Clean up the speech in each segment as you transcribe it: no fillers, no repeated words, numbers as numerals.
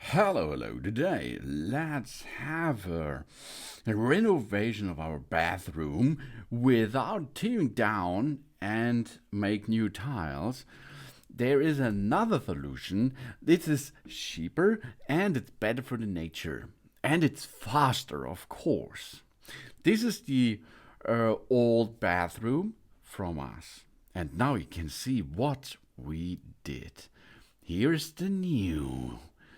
Hello. Today, let's have a renovation of our bathroom without tearing down and make new tiles. There is another solution. This is cheaper and it's better for the nature. And it's faster, of course. This is the old bathroom from us. And now you can see what we did. Here's the new,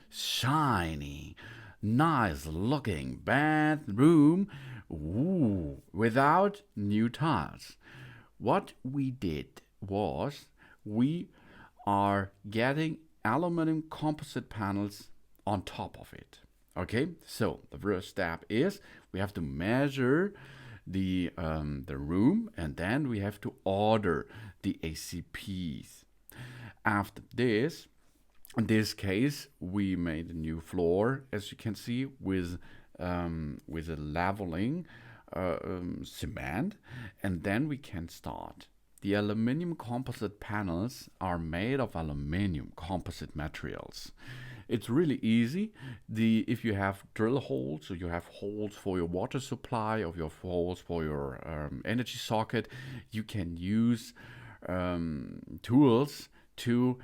shiny, nice looking bathroom. Ooh, without new tiles. What we did was we are getting aluminium composite panels on top of it. Okay, so the first step is we have to measure the room, and then we have to order the ACPs. After this, in this case, we made a new floor, as you can see, with a leveling cement, and then we can start. The aluminium composite panels are made of aluminium composite materials. It's really easy. If you have drill holes, or you have holes for your water supply, or your holes for your energy socket, you can use tools to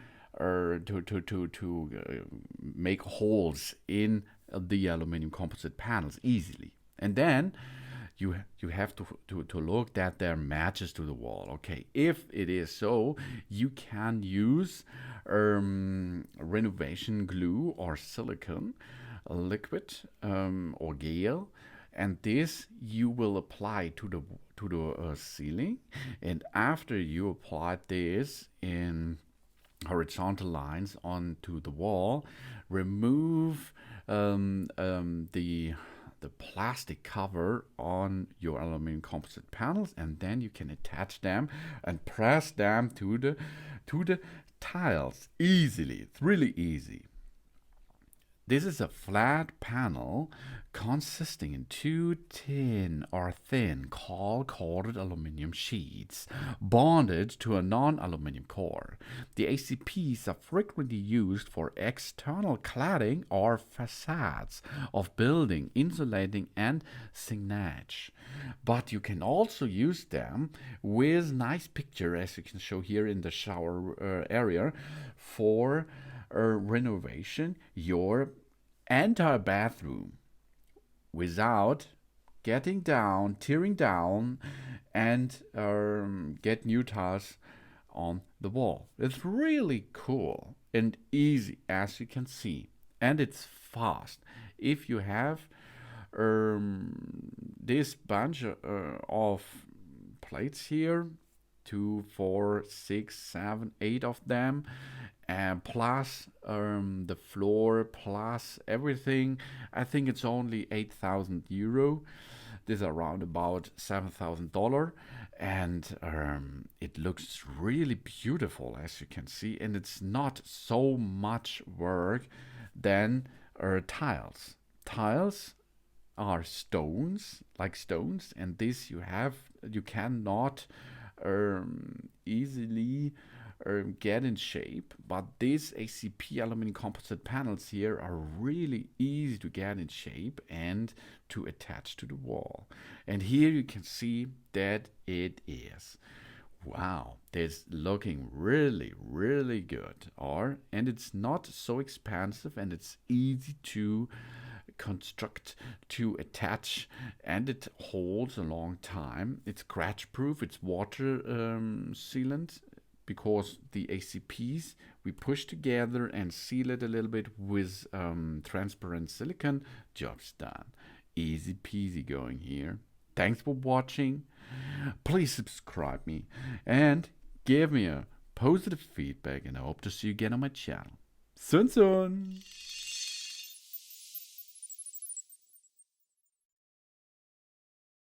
make holes in the aluminum composite panels easily. And then you have to look that there matches to the wall. Okay, if it is so, you can use renovation glue or silicone liquid or gel, and this you will apply to the ceiling. And after you apply this in horizontal lines onto the wall, remove the plastic cover on your aluminum composite panels, and then you can attach them and press them to the tiles easily. It's really easy. This is a flat panel consisting in two thin cold-coated aluminum sheets bonded to a non-aluminum core. The ACPs are frequently used for external cladding or facades of building, insulating and signage. But you can also use them with nice picture, as you can show here in the shower area, for renovation your entire bathroom without tearing down, and get new tiles on the wall. It's really cool and easy, as you can see, and it's fast. If you have this bunch of plates here, 2, 4, 6, 7, 8 of them, and plus the floor, plus everything, I think it's only €8,000. This is around about $7,000, and it looks really beautiful, as you can see, and it's not so much work than tiles. Tiles are stones, and this you cannot easily get in shape, but these ACP aluminum composite panels here are really easy to get in shape and to attach to the wall. And here you can see that it is. Wow, this looking really good. And it's not so expensive, and it's easy to construct, to attach, and it holds a long time. It's scratch proof, it's water sealant, because the ACPs we push together and seal it a little bit with transparent silicone. Job's done. Easy peasy going here. Thanks for watching. Please subscribe me and give me a positive feedback, and I hope to see you again on my channel. Soon.